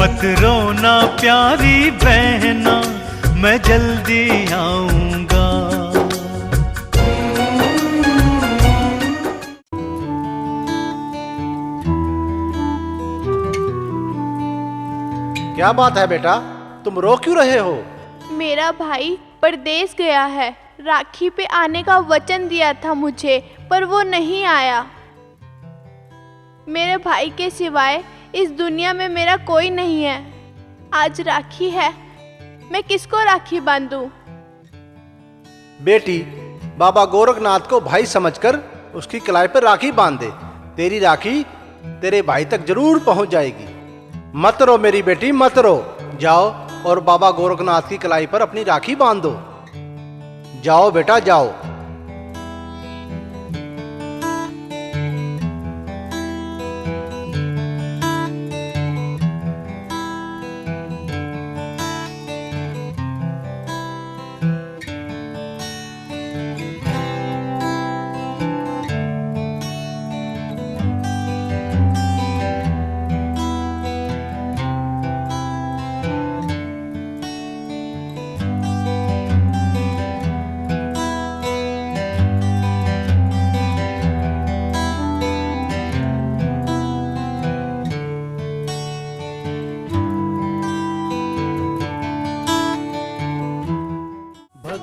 मत रोना प्यारी बहना, मैं जल्दी आऊंगा। क्या बात है बेटा, तुम रो क्यों रहे हो? मेरा भाई परदेश गया है। राखी पे आने का वचन दिया था मुझे, पर वो नहीं आया। मेरे भाई के सिवाय इस दुनिया में मेरा कोई नहीं है। आज राखी है, मैं किसको राखी बांधूं? बेटी, बाबा गोरखनाथ को भाई समझकर उसकी कलाई पर राखी बांध दे। तेरी राखी तेरे भाई तक जरूर पहुंच जाएगी। मत रो मेरी बेटी, मत रो। जाओ और बाबा गोरखनाथ की कलाई पर अपनी राखी बांध दो। जाओ बेटा, जाओ।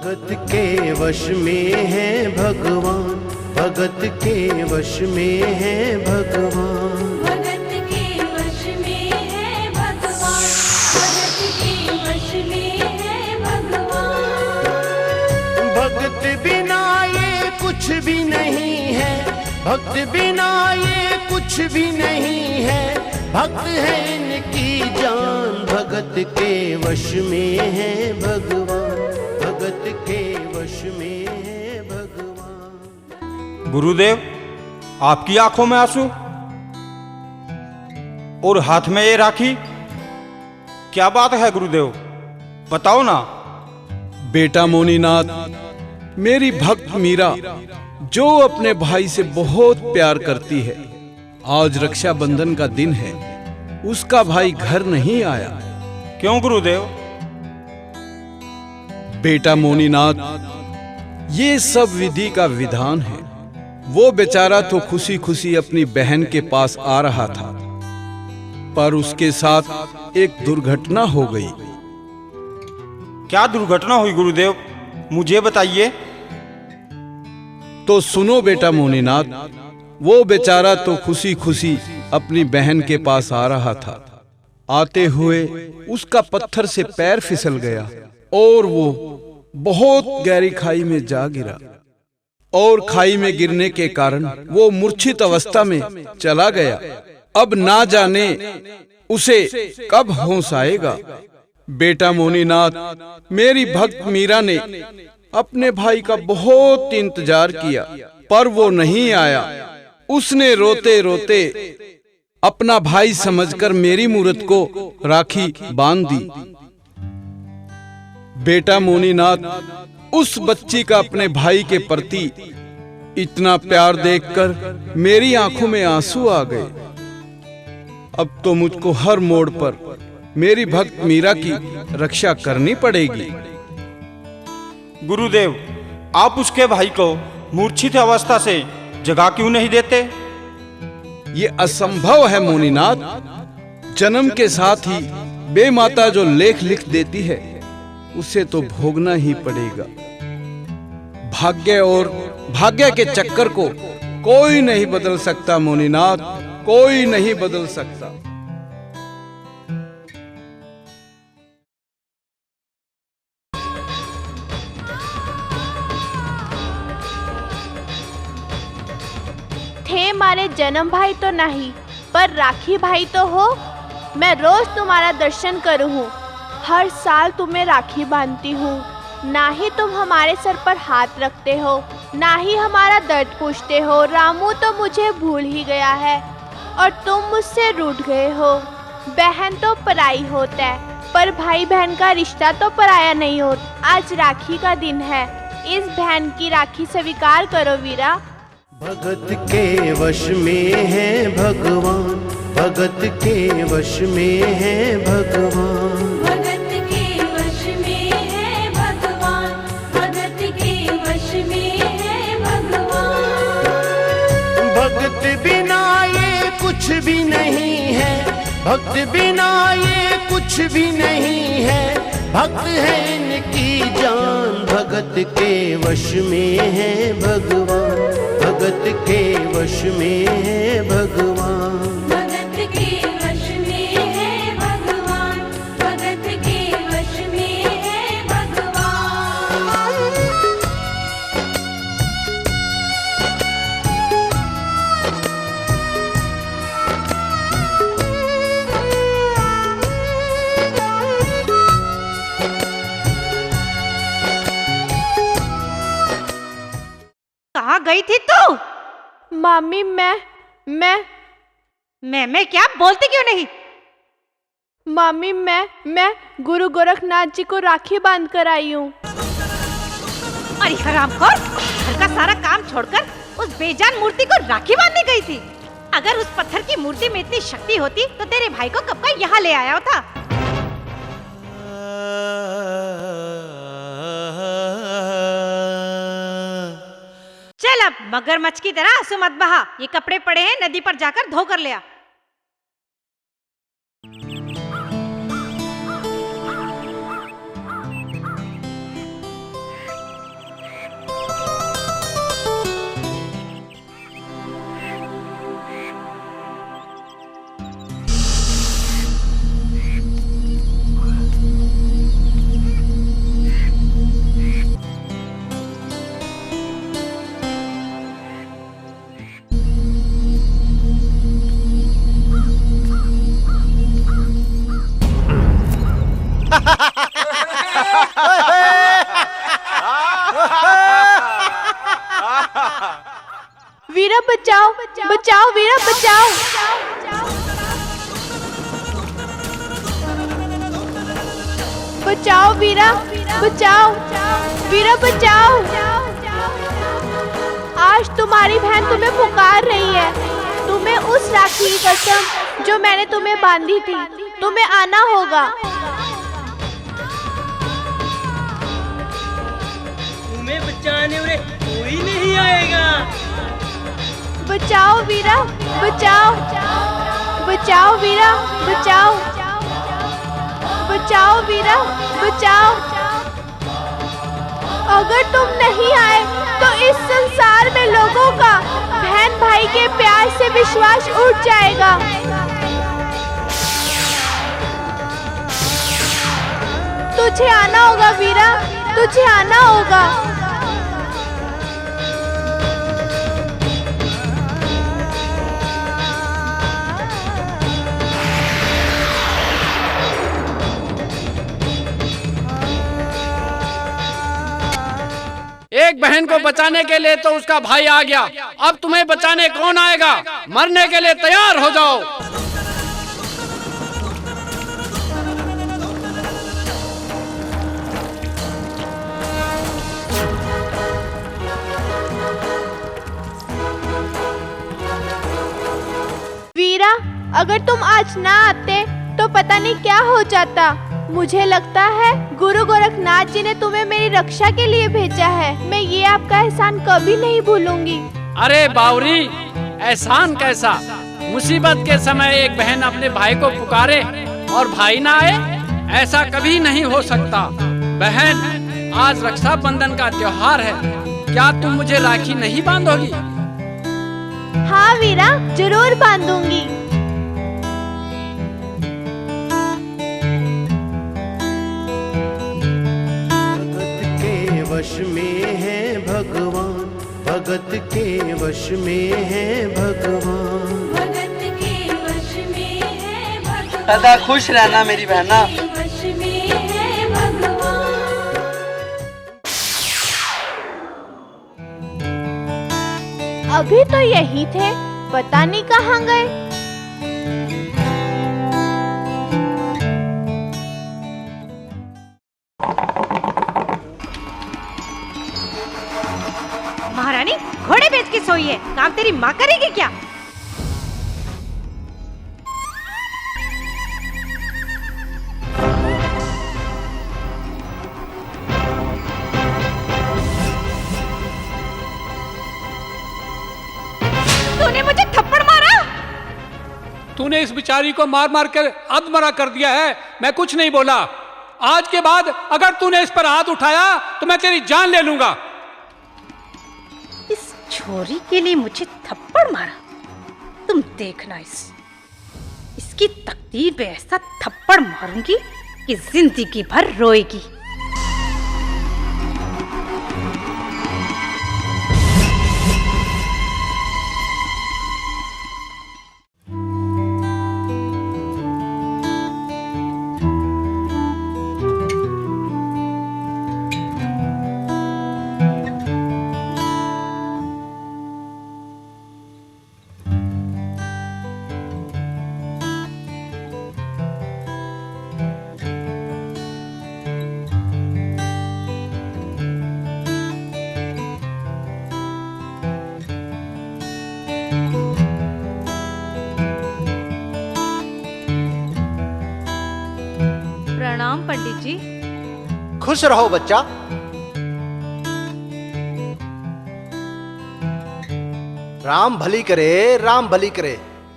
भगत के वश में है भगवान, भगत के वश में है भगवान, भगत के वश में है भगवान, भगत के वश में है भगवान। भगत बिना ये कुछ भी नहीं है, भक्त बिना ये कुछ भी नहीं है। भक्त है इनकी जान, भगत के वश में है भगवान, भगत के वश में है भगवान। गुरुदेव, आपकी आंखों में आंसू और हाथ में ये राखी, क्या बात है गुरुदेव, बताओ ना। बेटा मोनीनाथ, मेरी भक्त मीरा जो अपने भाई से बहुत प्यार करती है, आज रक्षाबंधन का दिन है, उसका भाई घर नहीं आया। क्यों गुरुदेव? बेटा मोनीनाथ, ये सब विधि का विधान है। वो बेचारा तो खुशी खुशी अपनी बहन के पास आ रहा था, पर उसके साथ एक दुर्घटना हो गई। क्या दुर्घटना हुई गुरुदेव, मुझे बताइए। तो सुनो बेटा मोनीनाथ, वो बेचारा तो खुशी खुशी अपनी बहन के पास आ रहा था। आते हुए उसका पत्थर से पैर फिसल गया और वो बहुत गहरी खाई में जा गिरा, और खाई में गिरने के कारण वो मूर्छित अवस्था में चला गया। अब ना जाने उसे कब होश आएगा। बेटा मोनीनाथ, मेरी भक्त मीरा ने अपने भाई का बहुत इंतजार किया, पर वो नहीं आया। उसने रोते रोते अपना भाई समझकर मेरी मूरत को राखी बांध दी। बेटा मोनीनाथ, उस बच्ची का अपने भाई के प्रति इतना प्यार देखकर मेरी आंखों में आंसू आ गए। अब तो मुझको हर मोड़ पर मेरी भक्त मीरा की रक्षा करनी पड़ेगी। गुरुदेव, आप उसके भाई को मूर्छित अवस्था से जगा क्यों नहीं देते? ये असंभव है मोनीनाथ। जन्म के साथ ही बेमाता जो लेख लिख देती है, उसे तो भोगना ही पड़ेगा। भाग्य और भाग्य के चक्कर को कोई नहीं बदल सकता मोनीनाथ, कोई नहीं बदल सकता। थे मारे जन्म भाई तो नहीं, पर राखी भाई तो हो। मैं रोज तुम्हारा दर्शन करूँ, हर साल तुम्हें राखी बांधती हूँ। ना ही तुम हमारे सर पर हाथ रखते हो, ना ही हमारा दर्द पूछते हो। रामू तो मुझे भूल ही गया है और तुम मुझसे रूठ गए हो। बहन तो पराई होता है, पर भाई बहन का रिश्ता तो पराया नहीं होता। आज राखी का दिन है, इस बहन की राखी स्वीकार करो वीरा। भगत के वश में है भगवान, भगत के वश में है भगवान। भगत के वश में है भगवान, भगत के वश में है भगवान। भगत बिना ये कुछ भी नहीं है, भक्त बिना ये कुछ भी नहीं है। भक्त है इनकी जान, भगत के वश में है भगवान, भगत के वश में है भगवान। भगत के वश में है भगवान, भगत के वश में है भगवान। कहाँ गई थी तू? मामी मैं मैं क्या बोलती क्यों नहीं? मामी मैं गुरु गोरखनाथ जी को राखी बांध कर आई हूँ। अरे हरामखोर, घर का सारा काम छोड़कर उस बेजान मूर्ति को राखी बांधने गई थी। अगर उस पत्थर की मूर्ति में इतनी शक्ति होती तो तेरे भाई को कब का यहाँ ले आया होता। चल अब मगरमच्छ की तरह आंसू मत बहा। ये कपड़े पड़े हैं, नदी पर जाकर धो कर ले आ। वीरा बचाओ बचाओ, वीरा बचाओ। बचाओ वीरा बचाओ, वीरा बचाओ। आज तुम्हारी बहन तुम्हें पुकार रही है। तुम्हें उस राखी की कसम जो मैंने तुम्हें बांधी थी, तुम्हें आना होगा। तुम्हें बचाने उन्हें कोई नहीं आएगा। बचाओ वीरा बचाओ, बचाओ वीरा बचाओ, बचाओ वीरा बचाओ। अगर तुम नहीं आए तो इस संसार में लोगों का बहन भाई के प्यार से विश्वास उठ जाएगा। तुझे आना होगा वीरा, तुझे आना होगा। एक बहन को बचाने के लिए तो उसका भाई आ गया, अब तुम्हें बचाने कौन आएगा? मरने के लिए तैयार हो जाओ। वीरा, अगर तुम आज ना आते तो पता नहीं क्या हो जाता। मुझे लगता है गुरु गोरखनाथ जी ने तुम्हें मेरी रक्षा के लिए भेजा है। मैं ये आपका एहसान कभी नहीं भूलूंगी। अरे बावरी, एहसान कैसा? मुसीबत के समय एक बहन अपने भाई को पुकारे और भाई ना आए, ऐसा कभी नहीं हो सकता। बहन, आज रक्षाबंधन का त्योहार है, क्या तुम मुझे राखी नहीं बांधोगी? हाँ वीरा, जरूर बांधूंगी। वश में है भगवान, भगत के वश में है भगवान। भगत के वश में है भगवान, सदा खुश रहना मेरी बहना। वश में है भगवान। अभी तो यही थे, पता नहीं कहाँ गए। महारानी, घोड़े बेच के सोई है। है, काम तेरी माँ करेगी क्या? तूने मुझे थप्पड़ मारा। तूने इस बिचारी को मार मार कर अधमरा कर दिया है, मैं कुछ नहीं बोला। आज के बाद अगर तूने इस पर हाथ उठाया तो मैं तेरी जान ले लूंगा। इस छोरी के लिए मुझे थप्पड़ मारा? तुम देखना, इसकी तकदीर पे ऐसा थप्पड़ मारूंगी कि जिंदगी भर रोएगी। प्रणाम पंडित जी। खुश रहो बच्चा। राम भली करे, राम भली करे।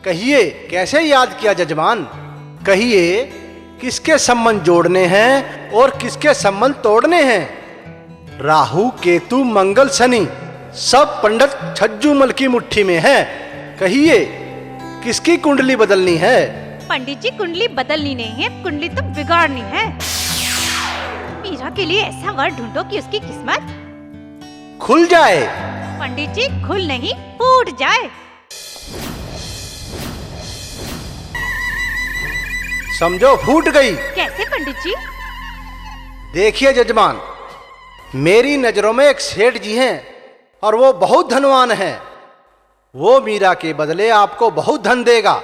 कहिए कैसे याद किया जजमान? कहिए किसके संबंध जोड़ने हैं और किसके संबंध तोड़ने हैं? राहु केतु मंगल शनि सब पंडित छज्जूमल की मुट्ठी में है। कहिए किसकी कुंडली बदलनी है? पंडित जी, कुंडली बदलनी नहीं है, कुंडली तो बिगाड़नी है। मीरा के लिए ऐसा वर ढूंढो कि उसकी किस्मत खुल जाए। पंडित जी, खुल नहीं फूट जाए। समझो फूट गई। कैसे पंडित जी? देखिए जजमान, मेरी नजरों में एक सेठ जी हैं और वो बहुत धनवान हैं। वो मीरा के बदले आपको बहुत धन देगा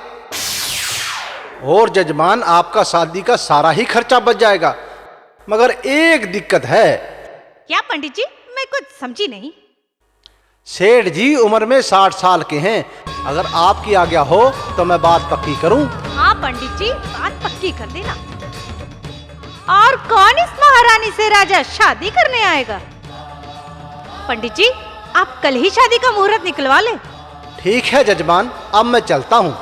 और जजमान आपका शादी का सारा ही खर्चा बच जाएगा। मगर एक दिक्कत है। क्या पंडित जी? मैं कुछ समझी नहीं। सेठ जी उम्र में 60 साल के हैं। अगर आपकी आज्ञा हो तो मैं बात पक्की करूं। हाँ पंडित जी, बात पक्की कर देना। और कौन इस महारानी से राजा शादी करने आएगा? पंडित जी, आप कल ही शादी का मुहूर्त निकलवा ले। ठीक है जजमान, अब मैं चलता हूं।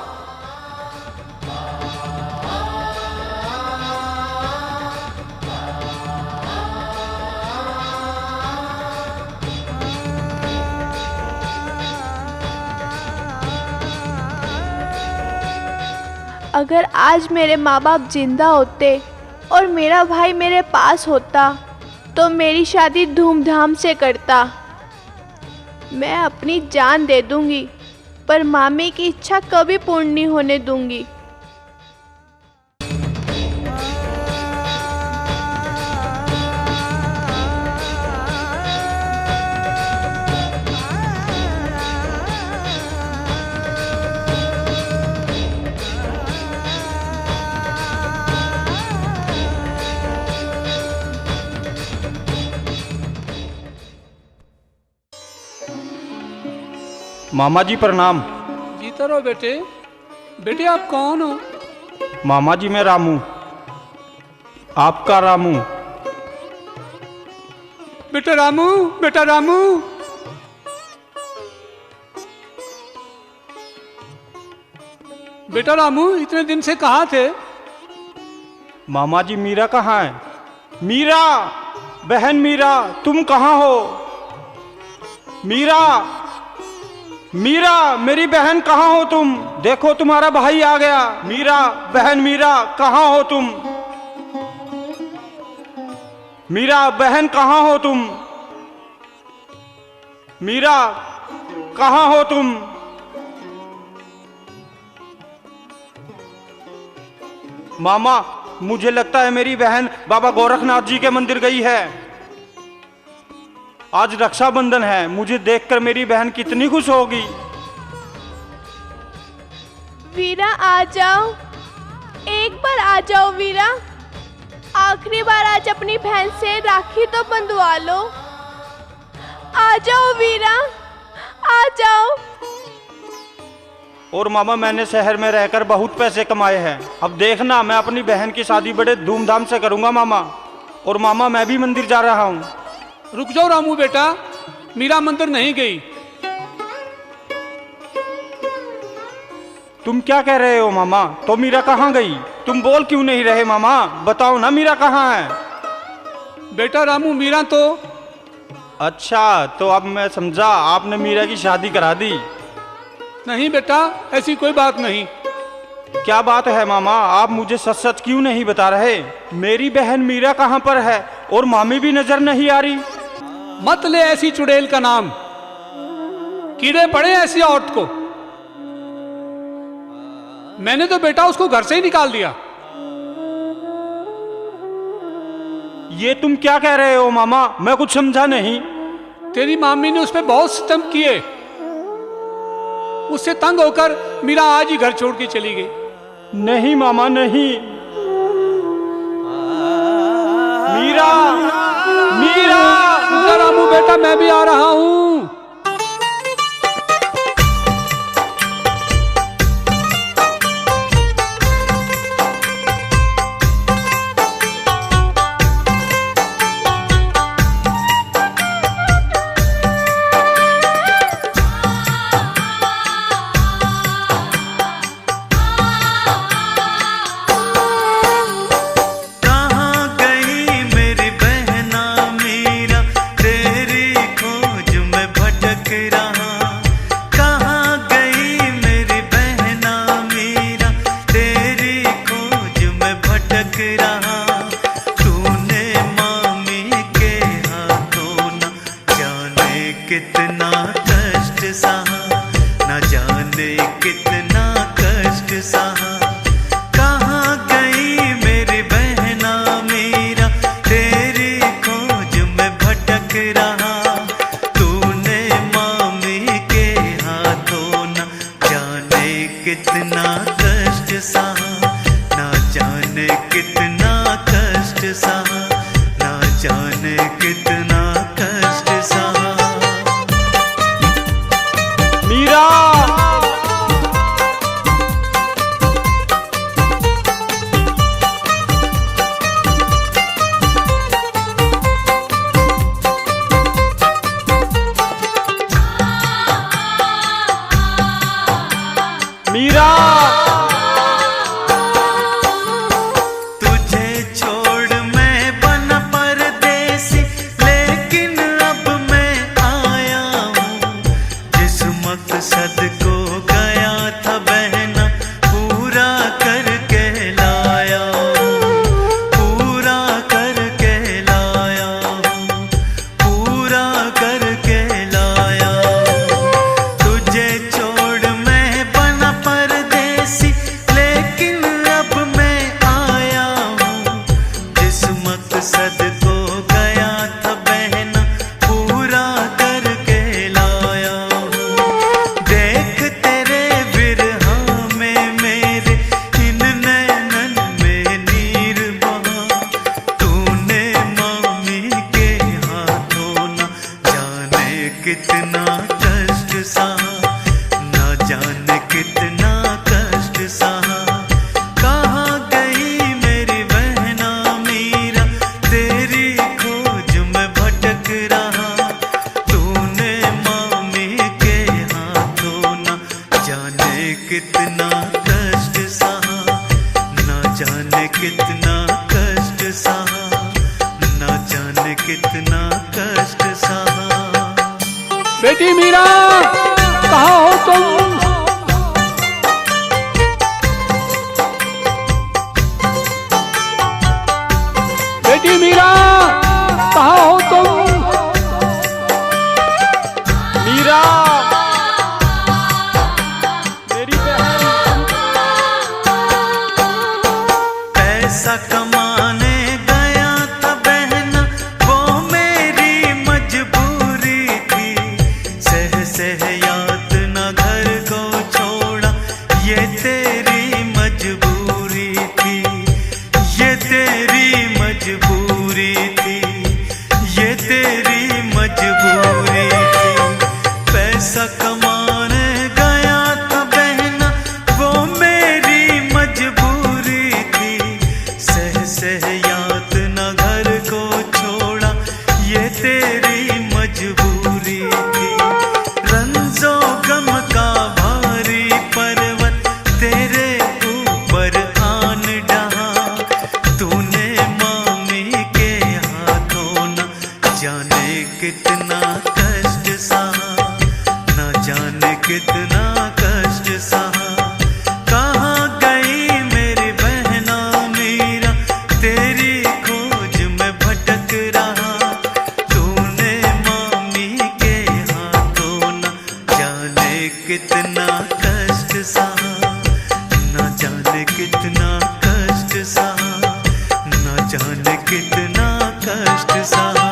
अगर आज मेरे माँ बाप जिंदा होते और मेरा भाई मेरे पास होता तो मेरी शादी धूमधाम से करता। मैं अपनी जान दे दूंगी पर मामी की इच्छा कभी पूर्ण नहीं होने दूंगी। मामा जी प्रणाम। जीते रहो बेटे। बेटे आप कौन हो? मामा जी मैं रामू, आपका रामू। बेटा रामू, बेटा रामू। बेटा रामू, इतने दिन से कहाँ थे? मामा जी मीरा कहाँ है? मीरा, बहन मीरा, तुम कहाँ हो? मीरा, मीरा मेरी बहन कहाँ हो तुम? देखो तुम्हारा भाई आ गया। मीरा, बहन मीरा कहाँ हो तुम? मीरा बहन कहाँ हो तुम? मीरा कहाँ हो तुम? मामा, मुझे लगता है मेरी बहन बाबा गोरखनाथ जी के मंदिर गई है। आज रक्षाबंधन है, मुझे देखकर मेरी बहन कितनी खुश होगी। वीरा आ जाओ, एक बार आ जाओ वीरा। आखिरी बार आज अपनी बहन से राखी तो बंधवा लो। आ जाओ वीरा, आ जाओ। और मामा मैंने शहर में रहकर बहुत पैसे कमाए हैं। अब देखना मैं अपनी बहन की शादी बड़े धूमधाम से करूंगा मामा। और मामा मैं भी मंदिर जा रहा हूँ। रुक जाओ रामू बेटा, मीरा मंदिर नहीं गई। तुम क्या कह रहे हो मामा? तो मीरा कहाँ गई? तुम बोल क्यों नहीं रहे मामा? बताओ ना मीरा कहाँ है? बेटा रामू, मीरा तो... अच्छा, तो अब मैं समझा, आपने मीरा की शादी करा दी। नहीं बेटा, ऐसी कोई बात नहीं। क्या बात है मामा? आप मुझे सच सच क्यों नहीं बता रहे? मेरी बहन मीरा कहाँ पर है और मामी भी नजर नहीं आ रही। मत ले ऐसी चुड़ैल का नाम, कीड़े पड़े ऐसी औरत को। मैंने तो बेटा उसको घर से ही निकाल दिया। ये तुम क्या कह रहे हो मामा? मैं कुछ समझा नहीं। तेरी मामी ने उस पर बहुत सितम किए। उससे तंग होकर मीरा आज ही घर छोड़ के चली गई। नहीं मामा नहीं। मीरा, मीरा! रामू बेटा, मैं भी आ रहा हूँ। कितना कष्ट सहा, न जाने कितना कष्ट सहा। कहाँ गई मेरी बहना मीरा, तेरी खोज में भटक रहा। तूने मामी के हाथों न जाने कितना कष्ट सहा, न जाने कितना कष्ट सहा, न जाने कितना कष्ट सहा। मीरा! मीरा! तुझे छोड़ मैं बना परदेसी, लेकिन अब मैं आया हूँ। जिस मकसद को गया था बहना, पूरा करके लाया हूँ, पूरा करके लाया हूँ, पूरा करके लाया हूँ। तुझे छोड़ मैं बना परदेसी, लेकिन अब मैं आया हूँ। जिस मकसद को गया था बहना, पूरा करके लाया हूँ। देख तेरे विरहा में मेरे इन नैनन में नीर बहा। तूने मामी के हाथों न जाने कितना कष्ट सहा, न जाने कितना कष्ट सहा। कहाँ गई मेरी बहना मीरा, तेरी खोज में भटक रहा। तूने मामी के हाथों न जाने कितना कष्ट सहा, न जाने कितना कष्ट सहा, न जाने कितना कष्ट सहा। बेटी मीरा, कहाँ हो तुम? बेटी मीरा, कहाँ हो तुम? मीरा! मेरी बहन! पैसा कमाने गया था बहना, वो मेरी मजबूरी थी। सह सह याद न घर को छोड़ा, ये तेरी मजबूरी थी, ये तेरी मजबूरी थी, ये तेरी मजबूरी थी। पैसा सहयात न घर को छोड़ा, ये तेरी मजबूरी थी। रंजो गम का भारी पर्वत तेरे ऊपर आन डहा, तूने मामी के हाथों न जाने कितना कष्ट सहा, न जाने कितना कष्ट सहा। कहाँ गई मेरी बहना मीरा, तेरी खोज में भटक रहा। तूने मामी के हाथों न जाने कितना कष्ट सहा, न जाने कितना कष्ट सहा, न जाने कितना कष्ट सहा।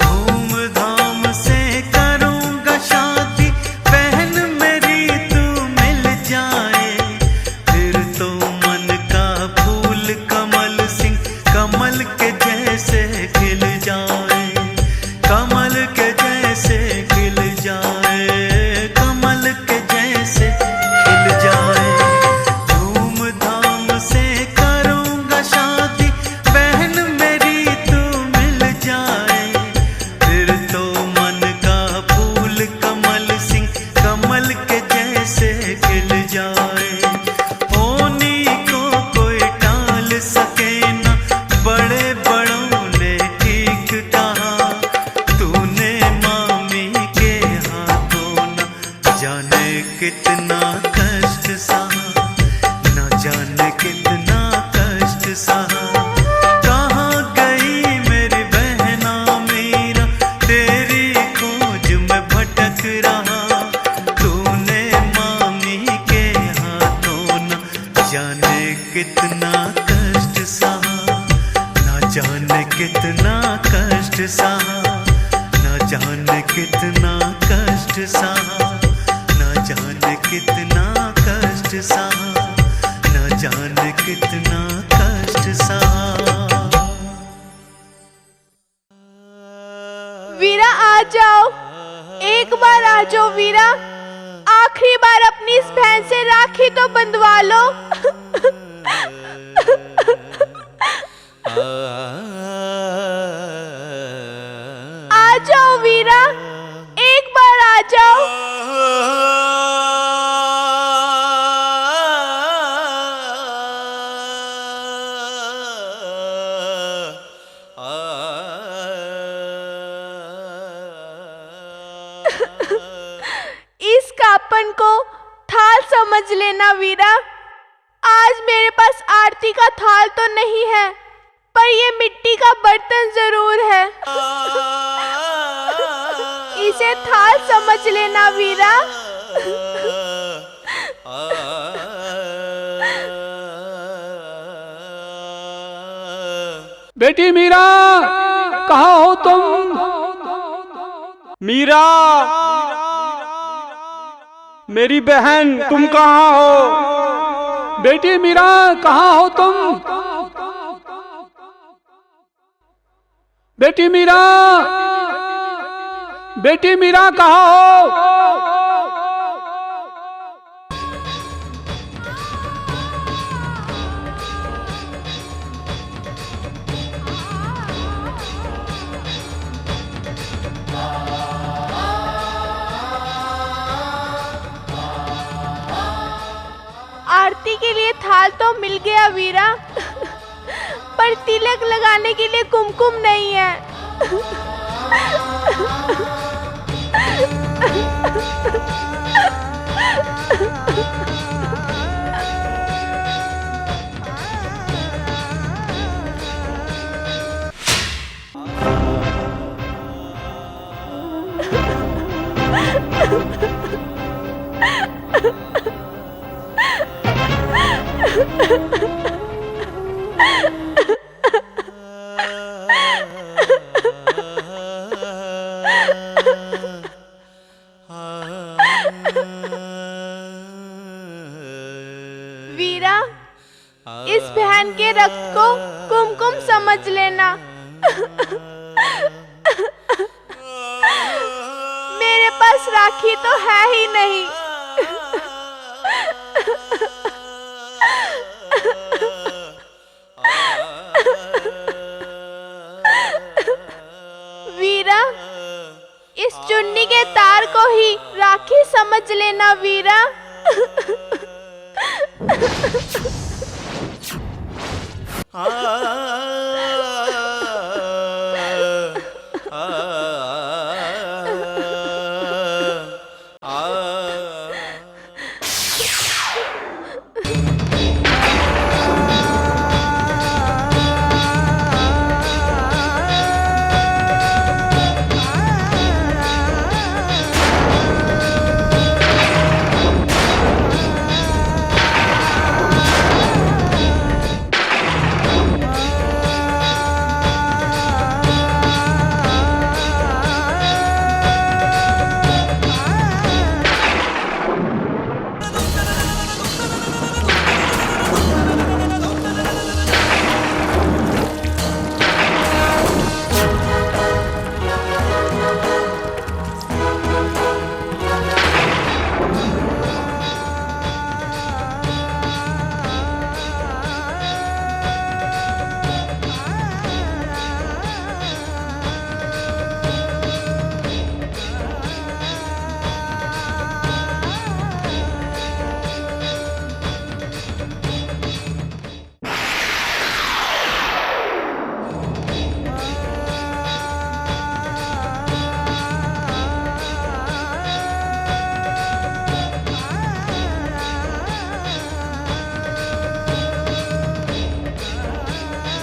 धूमधाम से करूँगा शादी, बहन मेरी तू मिल जाए। फिर तो मन का फूल कमल सिंह कमल के जैसे खिल जाए, कमल के जैसे खिल जाए, कमल के जैसे खिल जाए। धूमधाम से करूँगा शादी, बहन मेरी तू मिल जाए। फिर तो मन का फूल कमल सिंह कमल के जैसे खिल जाए। होनी को कोई टाल सके ना, बड़े बड़ों ने ठीक कहा। तूने मामी के हाथों न जाने कितना कष्ट सहा, न जाने कितना कष्ट सहा। कहाँ गई मेरी बहना मीरा, तेरी खोज में भटक रहा। तूने मामी के हाथों न जाने कितना कष्ट सहा, न जाने कितना कष्ट सहा, न जाने कितना कष्ट सहा, न जाने कितना कष्ट सहा, न जाने कितना कष्ट सहा। वीरा आ जाओ, एक बार आ जाओ वीरा, आखिरी बार अपनी इस बहन से राखी तो बंधवा लो। आ जाओ वीरा, एक बार आ जाओ। इस कापन को थाल समझ लेना वीरा। आज मेरे पास आरती का थाल तो नहीं है, पर ये मिट्टी का बर्तन जरूर है। इसे थाल समझ लेना वीरा। बेटी मीरा, कहाँ हो तुम? मीरा, मेरी बहन, तुम कहाँ हो? बेटी मीरा, कहाँ हो तुम? बेटी मीरा, बेटी मीरा, कहाँ हो? आरती के लिए थाल तो मिल गया वीरा, पर तिलक लगाने के लिए कुमकुम नहीं है। वीरा, इस बहन के रक्त को कुमकुम समझ लेना। मेरे पास राखी तो है ही नहीं। वीरा, इस चुन्नी के तार को ही राखी समझ लेना वीरा।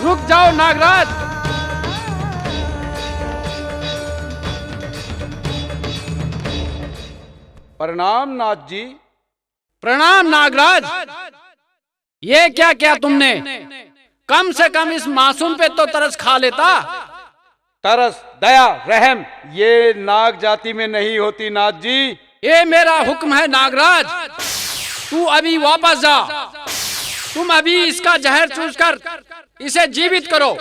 रुक जाओ नागराज। प्रणाम नाथ जी। प्रणाम नागराज। ये क्या किया तुमने? कम से कम इस मासूम पे तो तरस खा लेता। तरस, दया, रहम ये नाग जाति में नहीं होती नाथ जी। ये मेरा हुक्म है नागराज। तू अभी वापस जा। तुम अभी इसका जहर चूसकर इसे जीवित करो।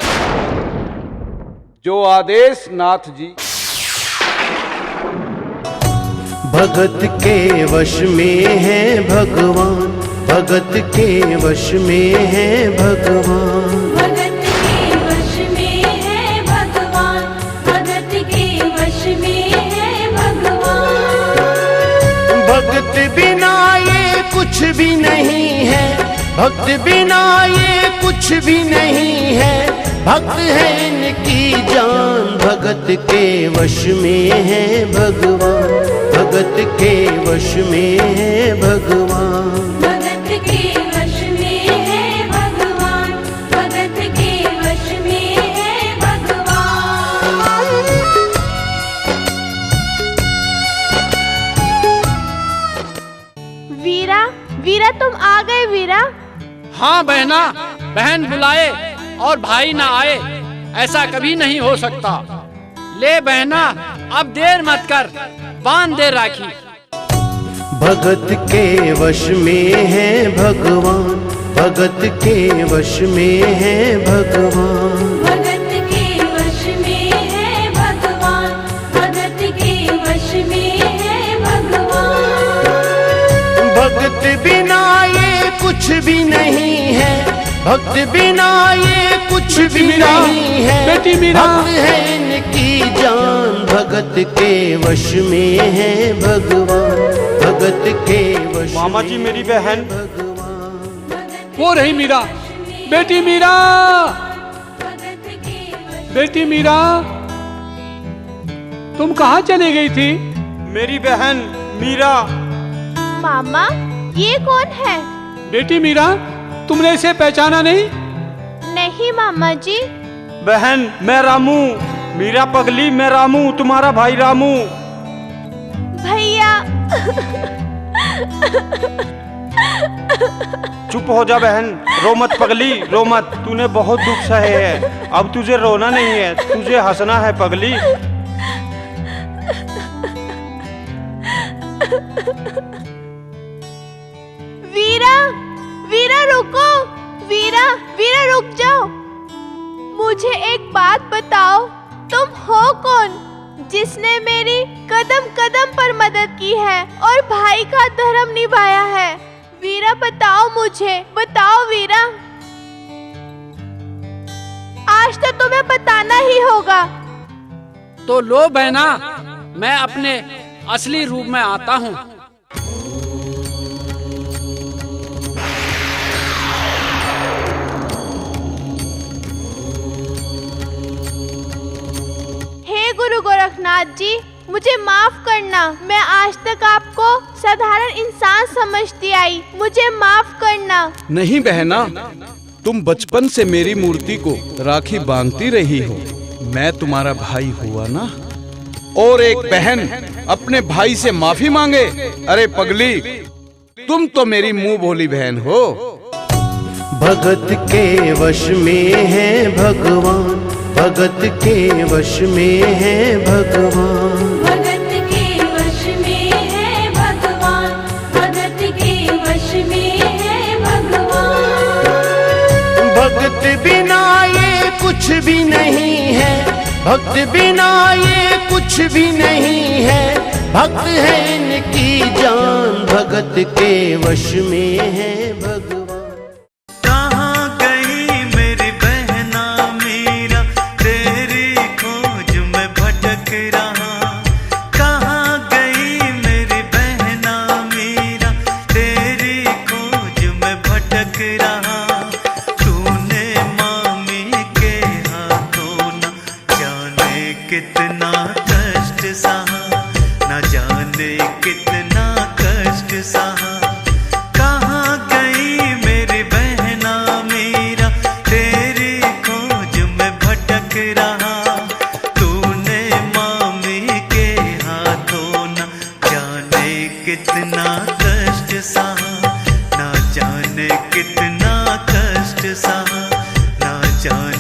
जो आदेश नाथ जी। भगत के वश में है भगवान, भगत के वश में है भगवान। भगत के वश में है भगवान, भगत के वश में है भगवान। भगत बिना ये कुछ भी नहीं है, भक्त बिना ये कुछ भी नहीं है। भक्त है इनकी जान, भगत के वश में है भगवान, भगत के वश में है भगवान। भगत के वश में है भगवान, भगत के वश में है भगवान। वीरा, वीरा तुम आ गए वीरा। हाँ बहना, बहन बुलाए और भाई ना आए, ऐसा कभी नहीं हो सकता। ले बहना, अब देर मत कर, बांध दे राखी। भगत के वश में है भगवान, भगत के वश में है भगवान। भगत के वश में है भगवान, भगत के वश में है भगवान। भगत बिना ये कुछ भी नहीं है, भक्त बिना ये कुछ भी नहीं है। बेटी मीरा, भक्त है इनकी जान, भगत के वश में है भगवान, भगत के वश। मामा जी मेरी बहन। वो रही मीरा। बेटी मीरा, बेटी मीरा, तुम कहाँ चली गई थी? मेरी बहन मीरा। मामा, ये कौन है? बेटी मीरा, तुमने इसे पहचाना नहीं? नहीं मामा जी। बहन मैं रामू। मीरा पगली, मैं रामू, तुम्हारा भाई रामू। भैया। चुप हो जा बहन, रो मत पगली, रो मत। तूने बहुत दुख सहे है, अब तुझे रोना नहीं है, तुझे हंसना है पगली। वीरा, वीरा रुको, वीरा, वीरा रुक जाओ। मुझे एक बात बताओ, तुम हो कौन जिसने मेरी कदम कदम पर मदद की है और भाई का धर्म निभाया है? वीरा बताओ मुझे, बताओ वीरा। आज तो तुम्हें बताना ही होगा। तो लो बहना, मैं अपने असली रूप में आता हूँ। हे गुरु गोरखनाथ जी, मुझे माफ करना। मैं आज तक आपको साधारण इंसान समझती आई, मुझे माफ करना। नहीं बहना, तुम बचपन से मेरी मूर्ति को राखी बांधती रही हो। मैं तुम्हारा भाई हुआ ना। और एक बहन अपने भाई से माफी मांगे? अरे पगली, तुम तो मेरी मुंह बोली बहन हो। भगत के वश में है भगवान, भगत के वश में है भगवान। भगत के वश में है भगवान, भगत के वश में है भगवान। भगत बिना ये कुछ भी नहीं है, भक्त बिना ये कुछ भी नहीं है। भक्त है इनकी जान, भगत के वश में है भगवान। कहाँ गई मेरी बहना मीरा, तेरी खोज में भटक रहा। कहाँ गई मेरी बहना मीरा, तेरी खोज में भटक रहा। तूने मामी के हाथों न जाने कितना कष्ट सहा, न जाने कितना कष्ट सहा। कहाँ गई मेरी बहना मीरा, तेरी खोज में भटक रहा। तूने मामी के हाथों न जाने कितना कष्ट सहा, न जाने कितना कष्ट सहा, न जाने